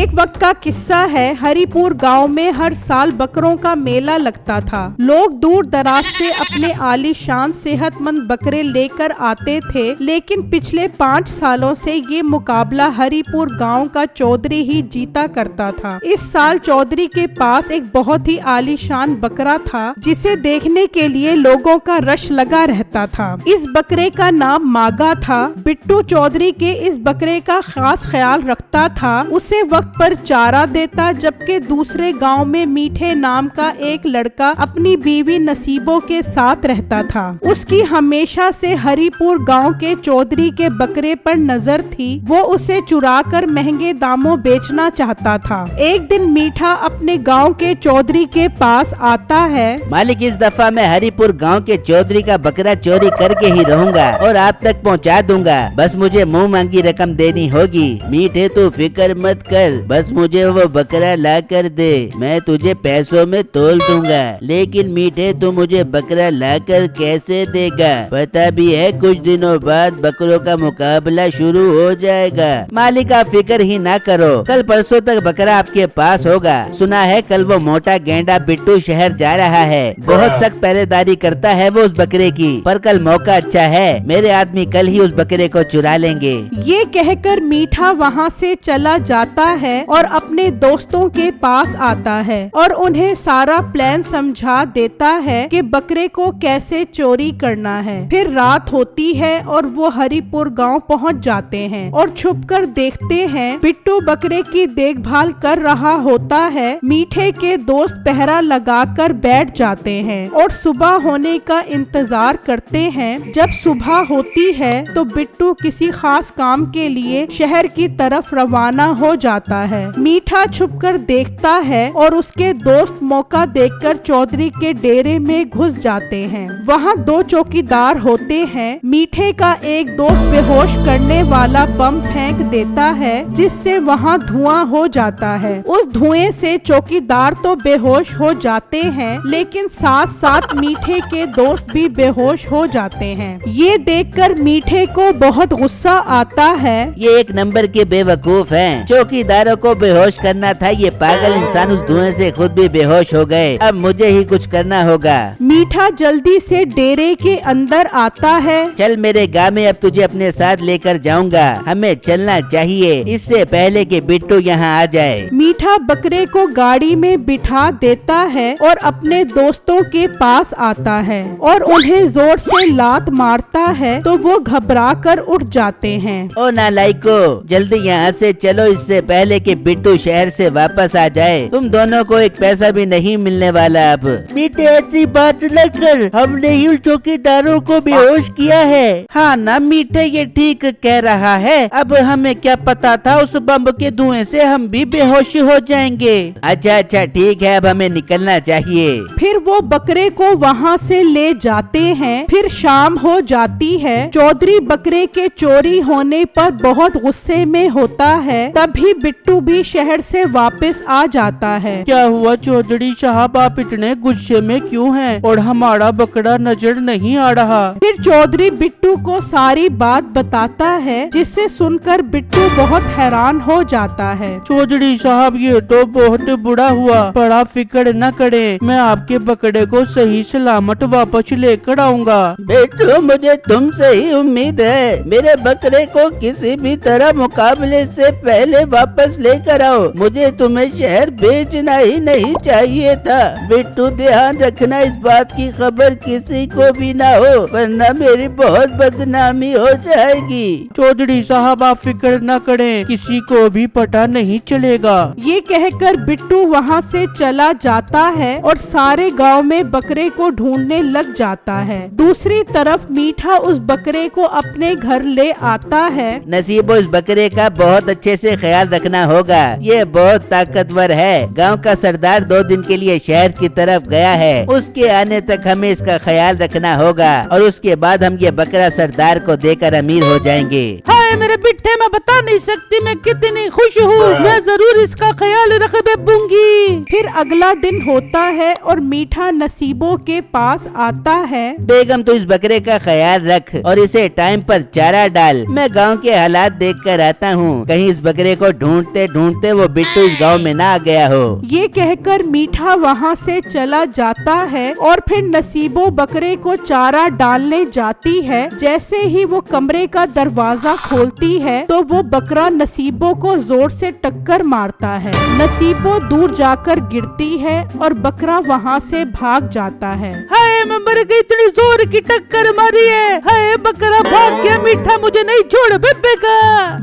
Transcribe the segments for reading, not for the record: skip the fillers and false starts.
एक वक्त का किस्सा है। हरिपुर गांव में हर साल बकरों का मेला लगता था। लोग दूर दराज से अपने आलीशान सेहतमंद बकरे लेकर आते थे, लेकिन पिछले 5 सालों से ये मुकाबला हरिपुर गांव का चौधरी ही जीता करता था। इस साल चौधरी के पास एक बहुत ही आलीशान बकरा था, जिसे देखने के लिए लोगों का रश लगा रहता था। इस बकरे का नाम मागा था। बिट्टू चौधरी के इस बकरे का खास ख्याल रखता था। उसे वक्त पर चारा देता, जबकि दूसरे गांव में मीठे नाम का एक लड़का अपनी बीवी नसीबों के साथ रहता था। उसकी हमेशा से हरिपुर गांव के चौधरी के बकरे पर नजर थी। वो उसे चुराकर महंगे दामों बेचना चाहता था। एक दिन मीठा अपने गांव के चौधरी के पास आता है। मालिक, इस दफा मैं हरिपुर गांव के चौधरी का बकरा चोरी करके ही रहूंगा और आप तक पहुंचा दूंगा। बस मुझे मुंह मांगी रकम देनी होगी। मीठे तो फिक्र मत कर, बस मुझे वो बकरा ला कर दे, मैं तुझे पैसों में तोल दूंगा। लेकिन मीठे तू मुझे बकरा ला कर कैसे देगा? पता भी है कुछ दिनों बाद बकरों का मुकाबला शुरू हो जाएगा। मालिक, आप फिक्र ही ना करो, कल परसों तक बकरा आपके पास होगा। सुना है कल वो मोटा गेंडा बिट्टू शहर जा रहा है। बहुत सख्त पहरेदारी करता है वो उस बकरे की, पर कल मौका अच्छा है, मेरे आदमी कल ही उस बकरे को चुरा लेंगे। ये कहकर मीठा वहाँ से चला जाता है और अपने दोस्तों के पास आता है और उन्हें सारा प्लान समझा देता है कि बकरे को कैसे चोरी करना है। फिर रात होती है और वो हरिपुर गांव पहुंच जाते हैं और छुपकर देखते हैं बिट्टू बकरे की देखभाल कर रहा होता है। मीठे के दोस्त पहरा लगाकर बैठ जाते हैं और सुबह होने का इंतजार करते हैं। जब सुबह होती है तो बिट्टू किसी खास काम के लिए शहर की तरफ रवाना हो जाता है। मीठा छुपकर देखता है और उसके दोस्त मौका देखकर चौधरी के डेरे में घुस जाते हैं। वहाँ 2 चौकीदार होते हैं। मीठे का एक दोस्त बेहोश करने वाला बम फेंक देता है, जिससे वहाँ धुआं हो जाता है। उस धुएं से चौकीदार तो बेहोश हो जाते हैं, लेकिन साथ साथ मीठे के दोस्त भी बेहोश हो जाते हैं। ये देखकर मीठे को बहुत गुस्सा आता है। ये एक नंबर के बेवकूफ हैं। चौकीदारों को बेहोश करना था, ये पागल इंसान उस धुएं से खुद भी बेहोश हो गए। अब मुझे ही कुछ करना होगा। मीठा जल्दी से डेरे के अंदर आता है। चल मेरे गाँव में, अब तुझे अपने साथ लेकर जाऊंगा। हमें चलना चाहिए इससे पहले कि बिट्टू यहाँ आ जाए। मीठा बकरे को गाड़ी में बिठा देता है और अपने दोस्तों के पास आता है और उन्हें जोर से लात मारता है, तो वो घबरा कर उठ जाते हैं। ओ नालायको, जल्दी यहाँ से चलो इससे पहले कि बिट्टू शहर से वापस आ जाए। तुम दोनों को एक पैसा भी नहीं मिलने वाला। अब बेटे ऐसी बात न कर, हमने ही उन चौकीदारों को बेहोश किया है। हाँ ना मीठे, ये ठीक कह रहा है। अब हमें क्या पता था उस बम के धुएं से हम भी बेहोश हो जाएंगे। अच्छा ठीक है, अब हमें निकलना चाहिए। फिर वो बकरे को वहाँ से ले जाते हैं। फिर शाम हो जाती है। चौधरी बकरे के चोरी होने पर बहुत गुस्से में होता है। तभी बिट्टू भी शहर से वापस आ जाता है। क्या हुआ चौधरी साहब, आप इतने गुस्से में क्यों हैं और हमारा बकरा नजर नहीं आ रहा? फिर चौधरी बिट्टू को सारी बात बताता है, जिसे सुनकर बिट्टू बहुत हैरान हो जाता है। चौधरी साहब, ये तो बहुत बुरा हुआ, पर आप फिक्र न करें, मैं आपके बकरे को सही सलामत वापस लेकर आऊंगा। बेटू, मुझे तुमसे ही उम्मीद है। मेरे बकरे को किसी भी तरह मुकाबले से पहले वापस लेकर आओ। मुझे तुम्हें शहर बेचना ही नहीं चाहिए था। बिट्टू, ध्यान रखना इस बात की खबर किसी को भी ना हो, वरना मेरी बहुत बदनामी हो जाएगी। चौधरी साहब, आप फिक्र न करें, किसी को भी पता नहीं चलेगा। ये कहकर बिट्टू वहाँ से चला जाता है और सारे गांव में बकरे को ढूंढने लग जाता है। दूसरी तरफ मीठा उस बकरे को अपने घर ले आता है। नसीब, उस बकरे का बहुत अच्छे से ख्याल रखना होगा। ये बहुत ताकतवर है। गांव का सरदार 2 दिन के लिए शहर की तरफ गया है। उसके आने तक हमें इसका ख्याल रखना होगा और उसके बाद हम ये बकरा सरदार को देकर अमीर हो जाएंगे। हाय मेरे बिट्टे, मैं बता नहीं सकती मैं कितनी खुश हूँ। मैं जरूर इसका ख्याल रखूंगी। फिर अगला दिन होता है और मीठा नसीबों के पास आता है। बेगम, तो इस बकरे का ख्याल रख और इसे टाइम पर चारा डाल। मैं गांव के हालात देख कर आता हूँ। कहीं इस बकरे को ढूंढते ढूंढते ढूंढते वो बिट्टू इस गांव में ना आ गया हो। ये कहकर मीठा वहाँ से चला जाता है और फिर नसीबो बकरे को चारा डालने जाती है। जैसे ही वो कमरे का दरवाजा खोलती है तो वो बकरा नसीबो को जोर से टक्कर मारता है। नसीबो दूर जाकर गिरती है और बकरा वहाँ से भाग जाता है। हाय मैं मर गई, इतनी जोर की टक्कर मारी है। हाय बकरा भाग गया, मीठा मुझे नहीं छोड़ बेबेगा।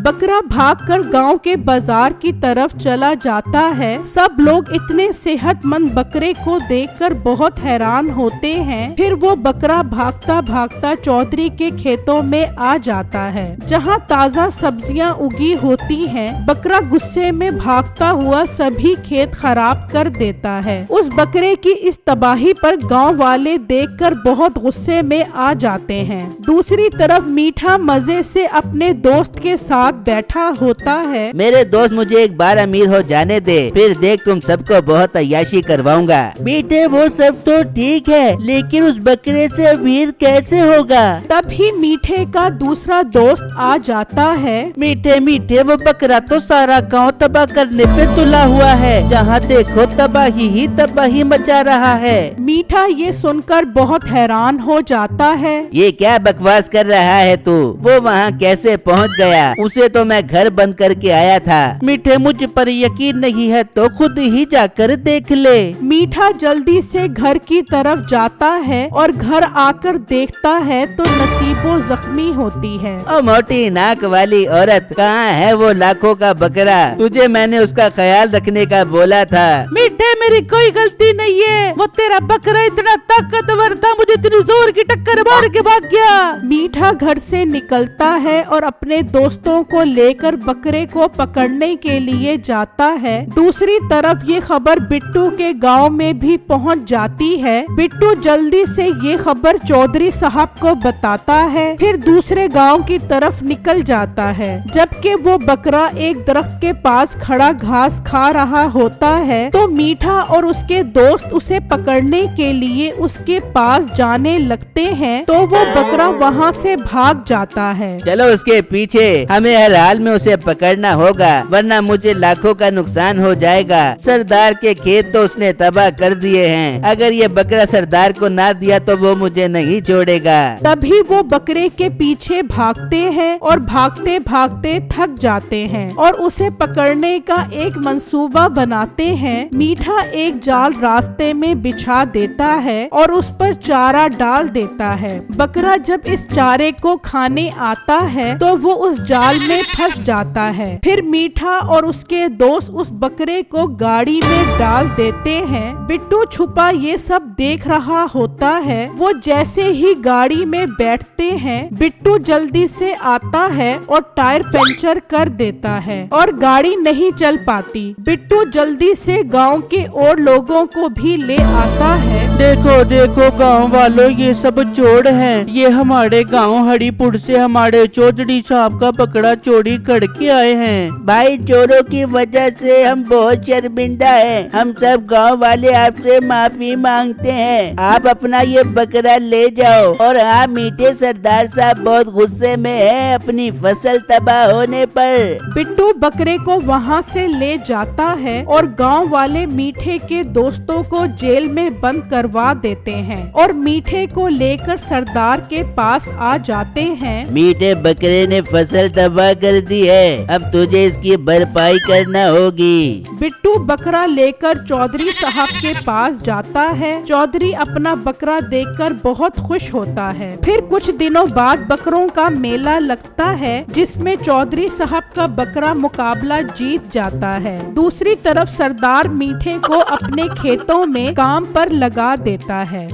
बकरा भागकर गांव के बाजार की तरफ चला जाता है। सब लोग इतने सेहतमंद बकरे को देखकर बहुत हैरान होते हैं। फिर वो बकरा भागता भागता चौधरी के खेतों में आ जाता है जहां ताजा सब्जियां उगी होती हैं। बकरा गुस्से में भागता हुआ सभी खेत खराब कर देता है। उस बकरे की इस तबाही पर गांव वाले देखकर बहुत गुस्से में आ जाते हैं। दूसरी तरफ मीठा मजे से अपने दोस्त के साथ बैठा होता है। मेरे दोस्त मुझे एक बार अमीर हो जाने दे, फिर देख तुम सबको बहुत अय्याशी करवाऊंगा। बेटे वो सब तो ठीक है, लेकिन उस बकरे से अमीर कैसे होगा? तभी मीठे का दूसरा दोस्त आ जाता है। मीठे मीठे वो बकरा तो सारा गांव तबाह करने पे तुला हुआ है। जहाँ देखो तबाही ही तबाही मचा रहा है। मीठा ये सुनकर बहुत हैरान हो जाता है। ये क्या बकवास कर रहा है तू? वो वहाँ कैसे पहुँच गया? उसे तो मैं घर बंद करके आया था। मीठे मुझ पर यकीन नहीं है तो खुद ही जाकर देख ले। मीठा जल्दी से घर की तरफ जाता है और घर आकर देखता है तो नसीबो जख्मी होती है। ओ मोटी नाक वाली औरत, कहाँ है वो लाखों का बकरा? तुझे मैंने उसका ख्याल रखने का बोला था। मीठे मेरी कोई गलती नहीं है, वो तेरा बकरा इतना ताकतवर था, मुझे इतनी जोर की टक्कर मार के भाग गया। मीठा घर से निकलता है और अपने दोस्तों को लेकर बकरे को पकड़ने के लिए जाता है। दूसरी तरफ ये खबर बिट्टू के गांव में भी पहुंच जाती है। बिट्टू जल्दी से ये खबर चौधरी साहब को बताता है, फिर दूसरे गांव की तरफ निकल जाता है। जबकि वो बकरा एक दरख्त के पास खड़ा घास खा रहा होता है तो मीठा और उसके दोस्त उसे पकड़ने के लिए उसके पास जाने लगते हैं तो वो बकरा वहाँ से भाग जाता है। चलो उसके पीछे, हमें हर हाल में उसे पकड़ना होगा, वरना मुझे लाखों का नुकसान हो जाएगा। सरदार के खेत तो उसने तबाह कर दिए हैं। अगर ये बकरा सरदार को ना दिया तो वो मुझे नहीं छोड़ेगा। तभी वो बकरे के पीछे भागते हैं और भागते भागते थक जाते हैं और उसे पकड़ने का एक मंसूबा बनाते हैं। मीठा एक जाल रास्ते में बिछा देता है और उस पर चारा डाल देता है। बकरा जब इस चारे को खाने आता है तो वो उस जाल में फंस जाता है। फिर मीठा और उसके दोस्त उस बकरे को गाड़ी में डाल देते हैं। बिट्टू छुपा ये सब देख रहा होता है। वो जैसे ही गाड़ी में बैठते हैं बिट्टू जल्दी से आता है और टायर पंचर कर देता है और गाड़ी नहीं चल पाती। बिट्टू जल्दी से गांव के और लोगों को भी ले आता है। देखो देखो गांव वालों, ये सब चोर हैं। ये हमारे गांव हरिपुर से हमारे चौधरी साहब का बकरा चोरी करके आए हैं। भाई चोरों की वजह से हम बहुत शर्मिंदा हैं। हम सब गांव वाले आपसे माफी मांगते हैं। आप अपना ये बकरा ले जाओ। और हाँ मीठे, सरदार साहब बहुत गुस्से में हैं अपनी फसल तबाह होने पर। बिट्टू बकरे को वहाँ से ले जाता है और गांव वाले मीठे के दोस्तों को जेल में बंद करवा देते हैं और मीठे को लेकर सरदार के पास आ जाते हैं। मीठे बकरे ने फसल तबाह कर दी है, अब तुझे इसकी भरपाई करना होगी। बिट्टू बकरा लेकर चौधरी साहब के पास जाता है। चौधरी अपना बकरा देखकर बहुत खुश होता है। फिर कुछ दिनों बाद बकरों का मेला लगता है जिसमें चौधरी साहब का बकरा मुकाबला जीत जाता है। दूसरी तरफ सरदार मीठे को अपने खेतों में काम पर लगा देता है।